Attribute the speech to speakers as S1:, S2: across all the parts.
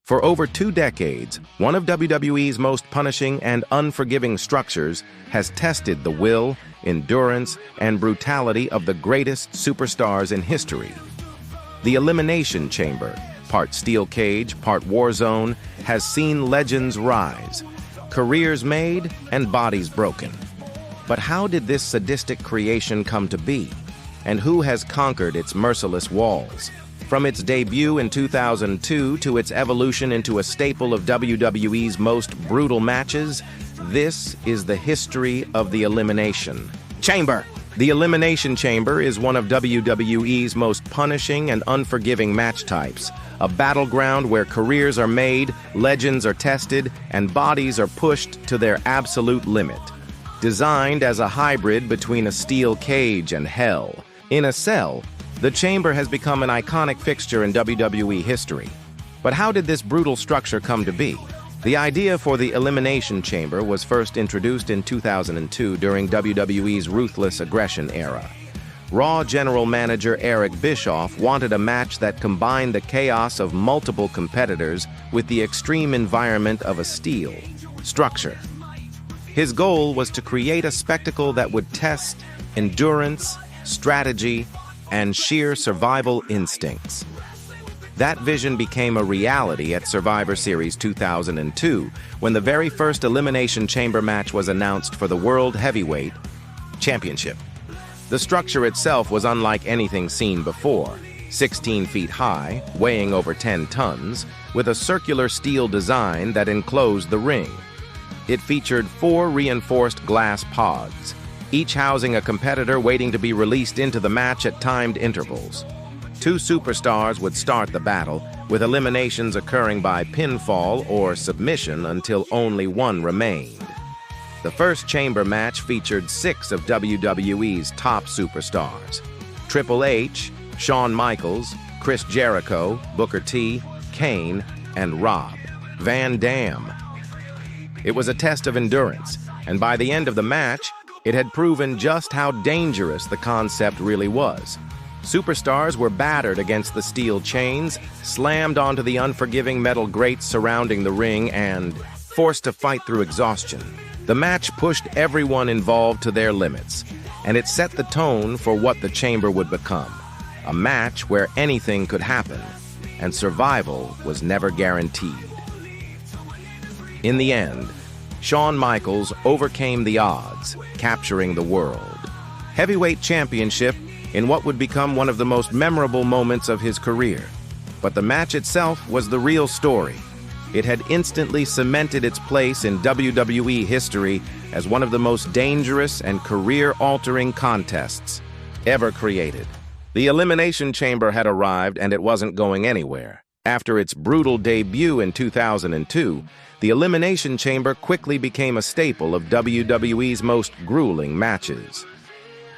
S1: For over 2 decades, one of WWE's most punishing and unforgiving structures has tested the will, endurance, and brutality of the greatest superstars in history. The Elimination Chamber, part steel cage, part war zone, has seen legends rise, careers made, and bodies broken. But how did this sadistic creation come to be? And who has conquered its merciless walls? From its debut in 2002 to its evolution into a staple of WWE's most brutal matches, this is the history of the Elimination Chamber. The Elimination Chamber is one of WWE's most punishing and unforgiving match types, a battleground where careers are made, legends are tested, and bodies are pushed to their absolute limit. Designed as a hybrid between a steel cage and hell, in a cell, the Chamber has become an iconic fixture in WWE history. But how did this brutal structure come to be? The idea for the Elimination Chamber was first introduced in 2002 during WWE's Ruthless Aggression era. Raw General Manager Eric Bischoff wanted a match that combined the chaos of multiple competitors with the extreme environment of a steel structure. His goal was to create a spectacle that would test endurance, strategy, and sheer survival instincts. That vision became a reality at Survivor Series 2002, when the very first Elimination Chamber match was announced for the World Heavyweight Championship. The structure itself was unlike anything seen before, 16 feet high, weighing over 10 tons, with a circular steel design that enclosed the ring. It featured 4 reinforced glass pods, each housing a competitor waiting to be released into the match at timed intervals. 2 superstars would start the battle, with eliminations occurring by pinfall or submission until only one remained. The first chamber match featured 6 of WWE's top superstars: Triple H, Shawn Michaels, Chris Jericho, Booker T, Kane, and Rob Van Dam. It was a test of endurance, and by the end of the match, it had proven just how dangerous the concept really was. Superstars were battered against the steel chains, slammed onto the unforgiving metal grates surrounding the ring, and forced to fight through exhaustion. The match pushed everyone involved to their limits, and it set the tone for what the Chamber would become. A match where anything could happen, and survival was never guaranteed. In the end, Shawn Michaels overcame the odds, capturing the World Heavyweight Championship in what would become one of the most memorable moments of his career. But the match itself was the real story. It had instantly cemented its place in WWE history as one of the most dangerous and career-altering contests ever created. The Elimination Chamber had arrived, and it wasn't going anywhere. After its brutal debut in 2002, the Elimination Chamber quickly became a staple of WWE's most grueling matches.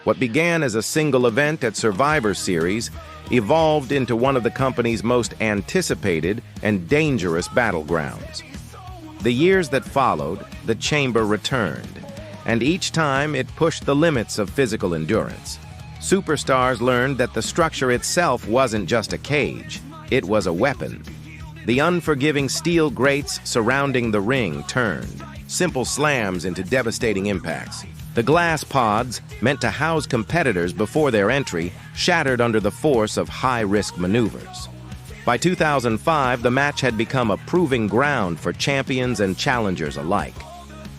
S1: What began as a single event at Survivor Series evolved into one of the company's most anticipated and dangerous battlegrounds. The years that followed, the Chamber returned, and each time it pushed the limits of physical endurance. Superstars learned that the structure itself wasn't just a cage, it was a weapon. The unforgiving steel grates surrounding the ring turned simple slams into devastating impacts. The glass pods, meant to house competitors before their entry, shattered under the force of high-risk maneuvers. By 2005, the match had become a proving ground for champions and challengers alike.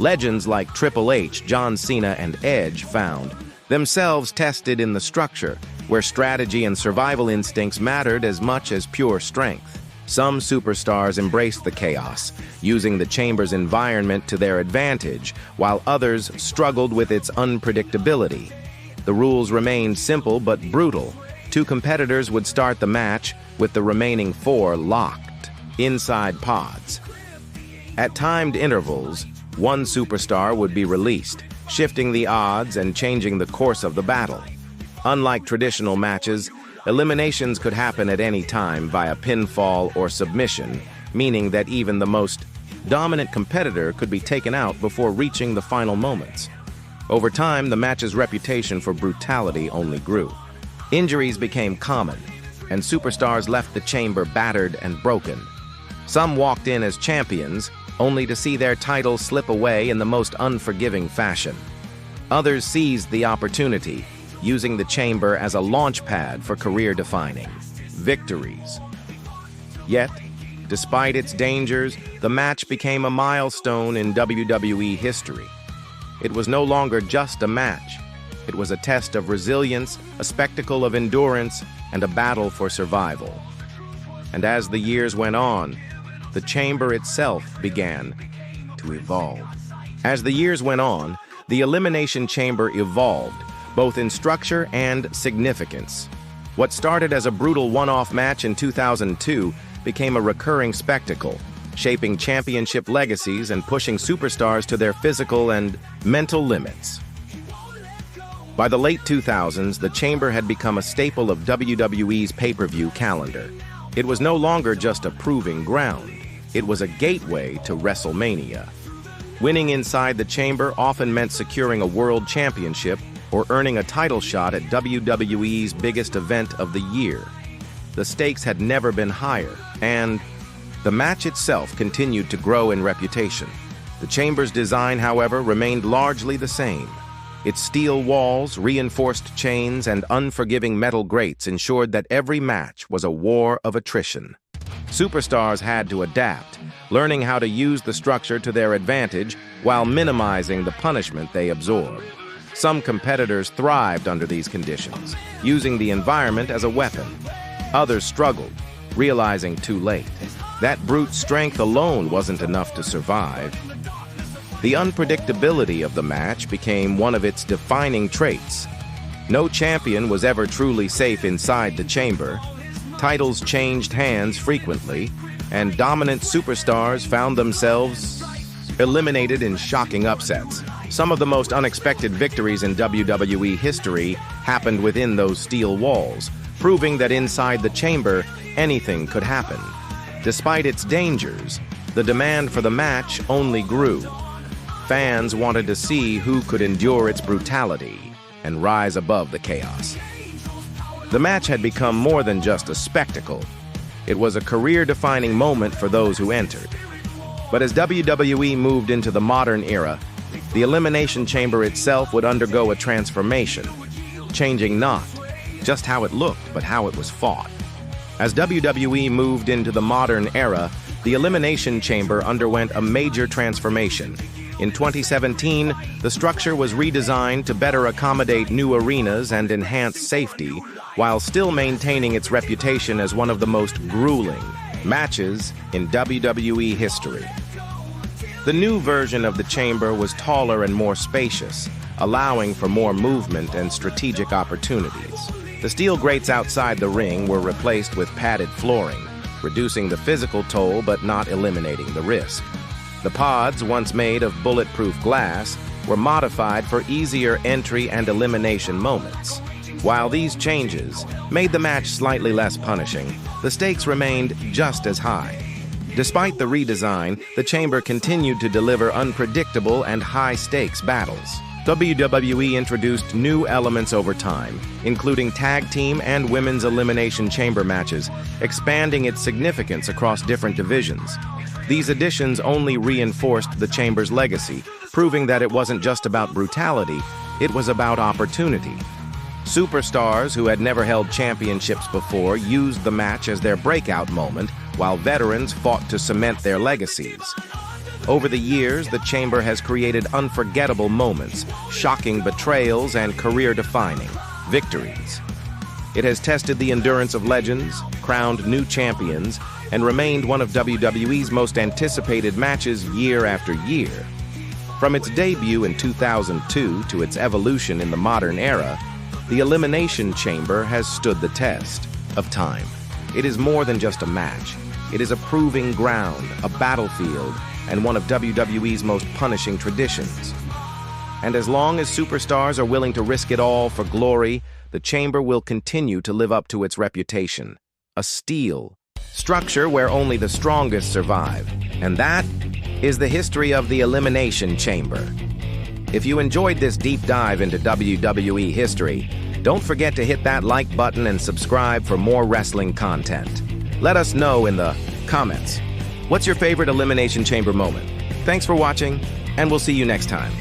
S1: Legends like Triple H, John Cena, and Edge found themselves tested in the structure, where strategy and survival instincts mattered as much as pure strength. Some superstars embraced the chaos, using the Chamber's environment to their advantage, while others struggled with its unpredictability. The rules remained simple but brutal. 2 competitors would start the match, with the remaining 4 locked inside pods. At timed intervals, one superstar would be released, shifting the odds and changing the course of the battle. Unlike traditional matches, eliminations could happen at any time via pinfall or submission, meaning that even the most dominant competitor could be taken out before reaching the final moments. Over time, the match's reputation for brutality only grew. Injuries became common, and superstars left the Chamber battered and broken. Some walked in as champions, only to see their titles slip away in the most unforgiving fashion. Others seized the opportunity, using the chamber as a launch pad for career-defining victories. Yet, despite its dangers, the match became a milestone in WWE history. It was no longer just a match. It was a test of resilience, a spectacle of endurance, and a battle for survival. And as the years went on, the chamber itself began to evolve. As the years went on, the Elimination Chamber evolved, both in structure and significance. What started as a brutal one-off match in 2002 became a recurring spectacle, shaping championship legacies and pushing superstars to their physical and mental limits. By the late 2000s, the chamber had become a staple of WWE's pay-per-view calendar. It was no longer just a proving ground. It was a gateway to WrestleMania. Winning inside the chamber often meant securing a world championship or earning a title shot at WWE's biggest event of the year. The stakes had never been higher, and the match itself continued to grow in reputation. The chamber's design, however, remained largely the same. Its steel walls, reinforced chains, and unforgiving metal grates ensured that every match was a war of attrition. Superstars had to adapt, learning how to use the structure to their advantage while minimizing the punishment they absorbed. Some competitors thrived under these conditions, using the environment as a weapon. Others struggled, realizing too late that brute strength alone wasn't enough to survive. The unpredictability of the match became one of its defining traits. No champion was ever truly safe inside the chamber. Titles changed hands frequently, and dominant superstars found themselves eliminated in shocking upsets. Some of the most unexpected victories in WWE history happened within those steel walls, proving that inside the chamber, anything could happen. Despite its dangers, the demand for the match only grew. Fans wanted to see who could endure its brutality and rise above the chaos. The match had become more than just a spectacle. It was a career-defining moment for those who entered. But as WWE moved into the modern era, the Elimination Chamber itself would undergo a transformation, changing not just how it looked, but how it was fought. As WWE moved into the modern era, the Elimination Chamber underwent a major transformation. In 2017, the structure was redesigned to better accommodate new arenas and enhance safety, while still maintaining its reputation as one of the most grueling matches in WWE history. The new version of the chamber was taller and more spacious, allowing for more movement and strategic opportunities. The steel grates outside the ring were replaced with padded flooring, reducing the physical toll but not eliminating the risk. The pods, once made of bulletproof glass, were modified for easier entry and elimination moments. While these changes made the match slightly less punishing, the stakes remained just as high. Despite the redesign, the chamber continued to deliver unpredictable and high-stakes battles. WWE introduced new elements over time, including tag team and women's elimination chamber matches, expanding its significance across different divisions. These additions only reinforced the chamber's legacy, proving that it wasn't just about brutality, it was about opportunity. Superstars who had never held championships before used the match as their breakout moment, while veterans fought to cement their legacies. Over the years, the chamber has created unforgettable moments, shocking betrayals, and career-defining victories. It has tested the endurance of legends, crowned new champions, and remained one of WWE's most anticipated matches year after year. From its debut in 2002 to its evolution in the modern era, the Elimination Chamber has stood the test of time. It is more than just a match. It is a proving ground, a battlefield, and one of WWE's most punishing traditions. And as long as superstars are willing to risk it all for glory, the chamber will continue to live up to its reputation. A steel structure where only the strongest survive. And that is the history of the Elimination Chamber. If you enjoyed this deep dive into WWE history, don't forget to hit that like button and subscribe for more wrestling content. Let us know in the comments What's your favorite Elimination Chamber moment? Thanks for watching, and we'll see you next time.